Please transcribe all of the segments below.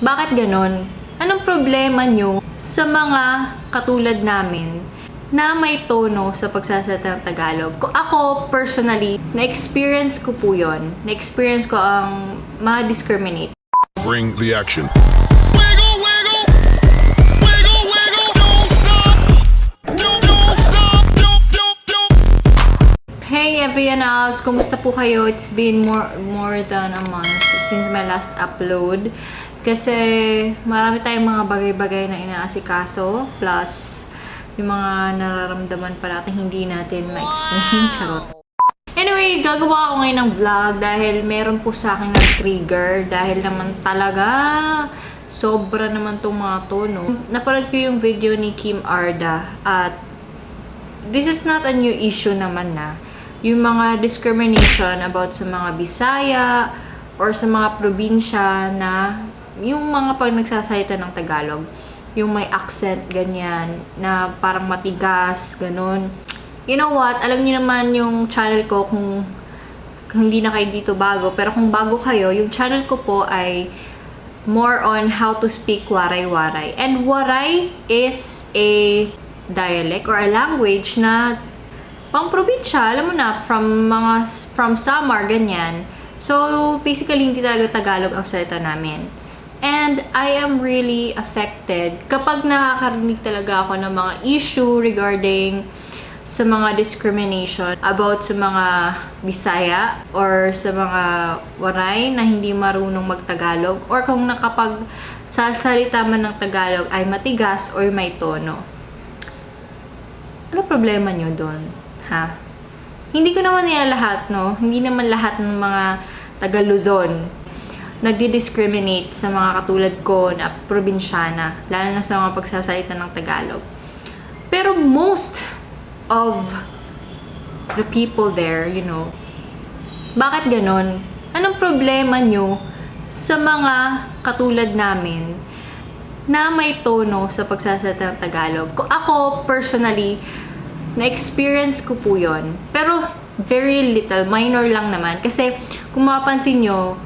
Bakit ganon? Anong problema nyo sa mga katulad namin na may tono sa pagsasalita ng Tagalog? Ako, personally, na-experience ko po yun. Na-experience ko ang ma-discriminate. Bring the action. Hey everyone, kumusta po kayo? It's been more than a month since my last upload. Kasi marami tayong mga bagay-bagay na inaasikaso. Plus, yung mga nararamdaman pa natin hindi natin ma-explain. Charot. Anyway, gagawa ako ngayon ng vlog dahil meron po sa akin nag-trigger. Dahil naman talaga, sobra naman tong mga tono. Napanood ko yung video ni Kim Arda. At this is not a new issue naman na. Yung mga discrimination about sa mga Bisaya or sa mga probinsya na yung mga pag nagsasalita ng Tagalog, yung may accent, ganyan, na parang matigas, ganun. You know what? Alam niyo naman yung channel ko kung hindi na kayo dito bago. Pero kung bago kayo, yung channel ko po ay more on how to speak Waray-Waray. And Waray is a dialect or a language na pang-probinsya, alam mo na, from Samar, ganyan. So, basically, hindi talaga Tagalog ang salita namin. And I am really affected kapag nakakarinig talaga ako ng mga issue regarding sa mga discrimination about sa mga Bisaya or sa mga Waray na hindi marunong mag-Tagalog or kung nakapag sasalita man ng Tagalog ay matigas or may tono. Ano problema nyo doon? Ha? Hindi ko naman nila lahat, no? Hindi naman lahat ng mga taga-Luzon nagdi-discriminate sa mga katulad ko na probinsyana, lalo na sa mga pagsasalita ng Tagalog. Pero most of the people there, you know, bakit ganon? Anong problema nyo sa mga katulad namin na may tono sa pagsasalita ng Tagalog? Ako, personally, na-experience ko po yun. Pero, very little, minor lang naman. Kasi, kung mapapansin nyo,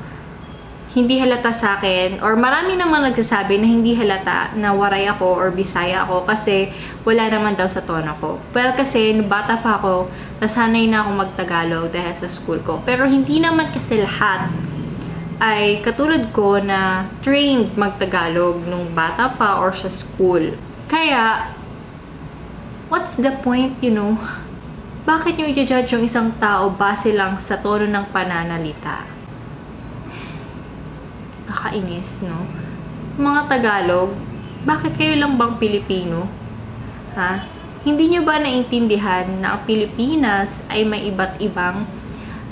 hindi halata sa akin, or marami naman nagsasabi na hindi halata na Waray ako or Bisaya ako kasi wala naman daw sa tono ko. Well, kasi bata pa ako, nasanay na ako mag-Tagalog dahil sa school ko. Pero hindi naman kasi lahat ay katulad ko na trained mag-Tagalog nung bata pa or sa school. Kaya, what's the point, you know? Bakit nyo i-judge yung isang tao base lang sa tono ng pananalita? Nakainis, no? Mga Tagalog, bakit kayo lang bang Pilipino? Ha? Hindi nyo ba naintindihan na ang Pilipinas ay may iba't ibang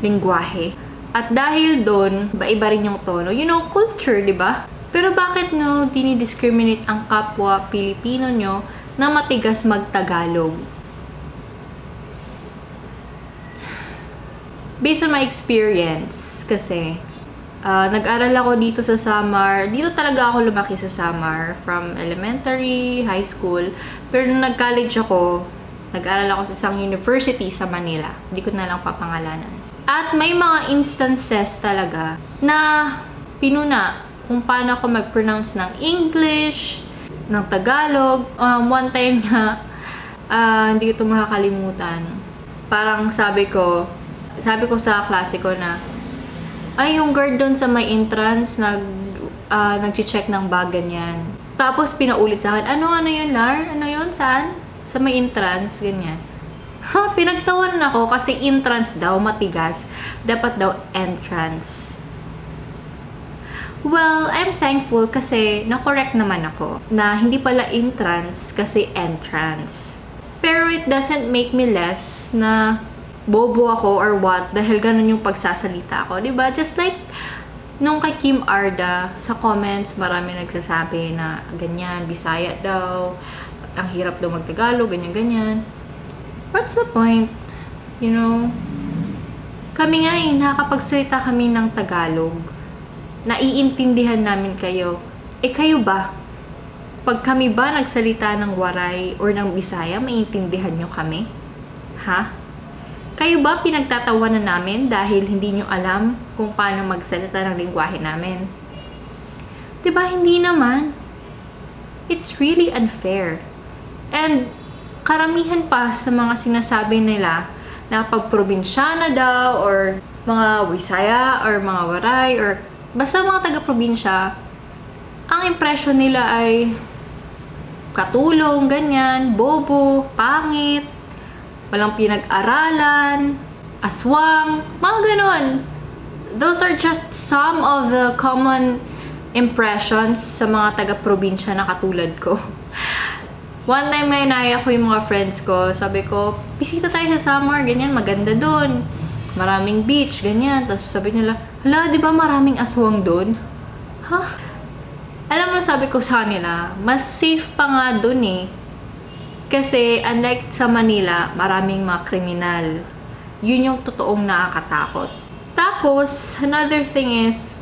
lingwahe? At dahil doon, iba rin yung tono. You know, culture, di ba? Pero bakit nyo dinidiscriminate ang kapwa Pilipino nyo na matigas mag-Tagalog? Based on my experience, kasi nag-aral ako dito sa Samar. Dito talaga ako lumaki sa Samar. From elementary, high school. Pero nung nag-college ako, nag-aral ako sa isang university sa Manila. Hindi ko na lang papangalanan. At may mga instances talaga na pinuna kung paano ako mag-pronounce ng English, ng Tagalog. One time na, hindi ko ito makakalimutan. Parang sabi ko sa klase ko na, ay, yung guard doon sa may entrance, nag-check ng bag, ganyan. Tapos, pinaulit sa akin, ano yun, Lar? Ano yun? Saan? Sa may entrance, ganyan. Ha, pinagtawanan ako kasi entrance daw, matigas. Dapat daw entrance. Well, I'm thankful kasi na-correct naman ako na hindi pala entrance kasi entrance. Pero it doesn't make me less na bobo ako or what, dahil ganun yung pagsasalita ko, diba? Just like, nung kay Kim Arda, sa comments, marami nagsasabi na ganyan, Bisaya daw, ang hirap daw mag-Tagalog, ganyan-ganyan. What's the point? You know? Kami nga nakakapagsalita kami ng Tagalog. Naiintindihan namin kayo. Kayo ba? Pag kami ba nagsalita ng Waray or ng Bisaya, maiintindihan nyo kami? Ha? Kayo ba pinagtatawanan namin dahil hindi nyo alam kung paano magsalita ng lingwahe namin? Diba, hindi naman. It's really unfair. And karamihan pa sa mga sinasabi nila na pag probinsyana daw or mga Wisaya or mga Waray or basta mga taga-probinsya, ang impression nila ay katulong, ganyan, bobo, pangit, walang pinag-aralan, aswang, mga ganon. Those are just some of the common impressions sa mga taga-probinsya na katulad ko. One time may inaya ko yung mga friends ko, sabi ko, bisita tayo sa summer, ganyan, maganda dun. Maraming beach, ganyan. Tapos sabi nila, hala, di ba maraming aswang dun? Ha? Alam mo, sabi ko sa kanila, mas safe pa nga dun eh. Kasi unlike sa Manila, maraming mga kriminal. Yun yung totoong nakakatakot. Tapos, another thing is,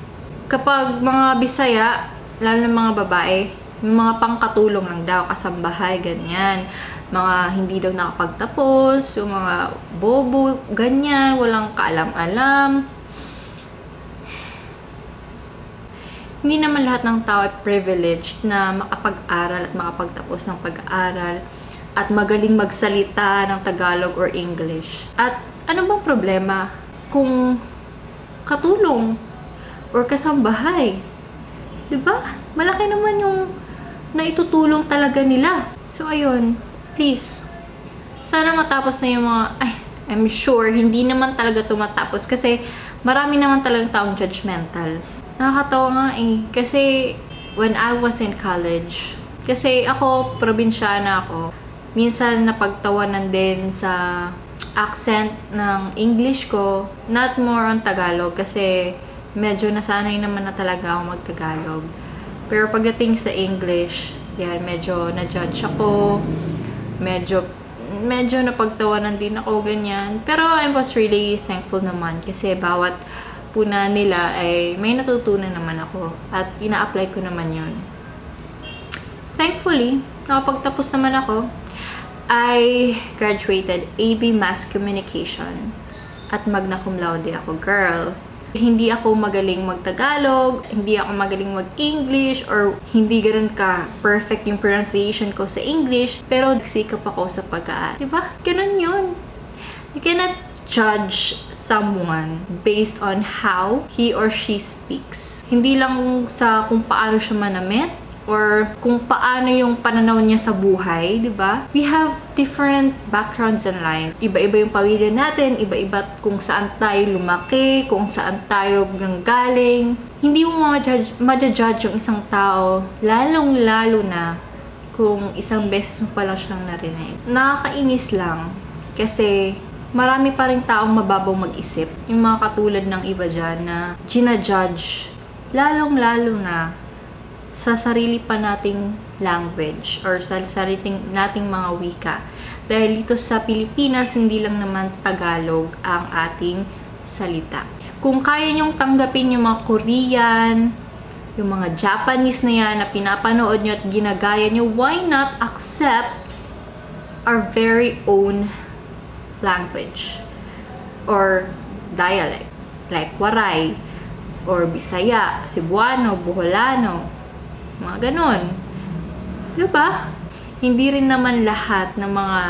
kapag mga Bisaya, lalo na mga babae, yung mga pangkatulong lang daw, kasambahay, ganyan. Mga hindi daw nakapagtapos, yung mga bobo, ganyan, walang kaalam-alam. Hindi naman lahat ng tao ay privileged na makapag-aral at makapagtapos ng pag-aaral at magaling magsalita ng Tagalog or English. At ano bang problema kung katulong or kasambahay? Diba? Malaki naman yung naitutulong talaga nila. So, ayun. Please. Sana matapos na yung mga... I'm sure, hindi naman talaga tumatapos kasi marami naman talagang taong judgmental. Nakakatawa nga eh. Kasi, when I was in college, kasi ako, probinsyana ako, minsan napagtawanan din sa accent ng English ko, not more on Tagalog kasi medyo nasanay naman na talaga ako mag-Tagalog. Pero pagdating sa English, yan, medyo na-judge ako, medyo napagtawanan din ako, ganyan. Pero I was really thankful naman kasi bawat puna nila ay may natutunan naman ako at ina-apply ko naman yun. Thankfully, nakapagtapos naman ako. I graduated AB Mass Communication at magna cum laude ako, girl. Hindi ako magaling mag-Tagalog, hindi ako magaling mag-English, or hindi ganoon ka perfect yung pronunciation ko sa English, pero nagsikap ako sa pag-aaral. Diba? Ganun yun. You cannot judge someone based on how he or she speaks. Hindi lang sa kung paano siya manamit, or kung paano yung pananaw niya sa buhay, di ba? We have different backgrounds in life. Iba-iba yung pamilya natin, iba-iba kung saan tayo lumaki, kung saan tayo nanggaling. Hindi mo ma-judge yung isang tao, lalong-lalo na kung isang beses mo pa lang siyang narinig. Nakakainis lang kasi marami pa rin taong mababaw mag-isip. Yung mga katulad ng iba dyan na gina-judge, lalong-lalo na sa sarili pa nating language or sa sarili nating mga wika. Dahil dito sa Pilipinas, hindi lang naman Tagalog ang ating salita. Kung kaya nyong tanggapin yung mga Korean, yung mga Japanese na yan na pinapanood nyo at ginagaya nyo, why not accept our very own language or dialect? Like Waray, or Bisaya, Cebuano, Boholano, mga ganon. Diba? Hindi rin naman lahat ng mga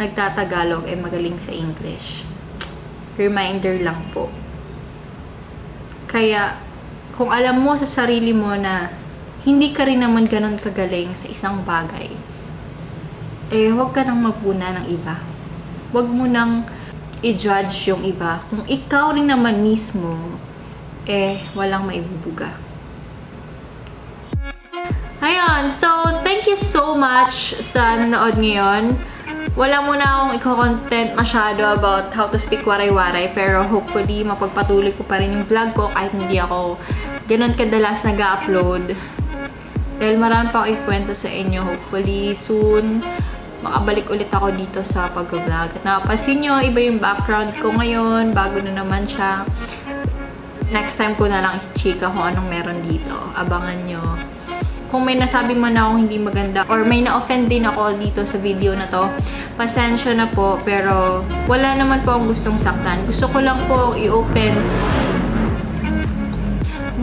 nagtatagalog ay magaling sa English. Reminder lang po. Kaya, kung alam mo sa sarili mo na hindi ka rin naman ganon kagaling sa isang bagay, eh, huwag ka nang magbuna ng iba. Huwag mo nang i-judge yung iba. Kung ikaw rin naman mismo, eh, walang maibubuga. Ayun, so thank you so much sa nanood ngayon. Wala muna akong i-content masyado about how to speak waray-waray, pero hopefully mapagpatuloy ko pa rin yung vlog ko kahit hindi ako ganun kadalas nag-upload. Dahil marami pa ako ikwento sa inyo. Hopefully soon makabalik ulit ako dito sa pag-vlog. At napansin nyo, iba yung background ko ngayon, bago na naman siya. Next time ko na lang i-chika kung anong meron dito. Abangan nyo. Kung may nasabi man ako hindi maganda or may na-offend din ako dito sa video na to, pasensya na po, pero wala naman po akong gustong saktan. Gusto ko lang po i-open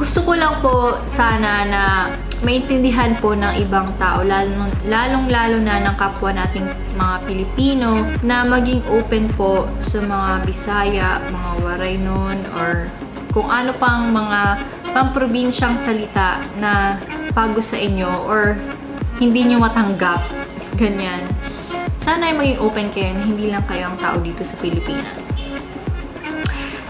gusto ko lang po sana na maintindihan po ng ibang tao, lalong-lalo na ng kapwa nating mga Pilipino, na maging open po sa mga Bisaya, mga Waray nun, or kung ano pang mga pamprobinsyang salita na bago sa inyo or hindi nyo matanggap. Ganyan. Sana ay maging open kayo na hindi lang kayo ang tao dito sa Pilipinas.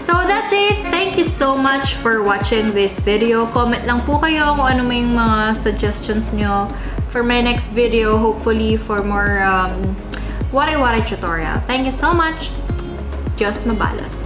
So that's it. Thank you so much for watching this video. Comment lang po kayo kung ano may mga suggestions nyo for my next video. Hopefully for more waray-waray tutorial. Thank you so much. Diyos mabalos.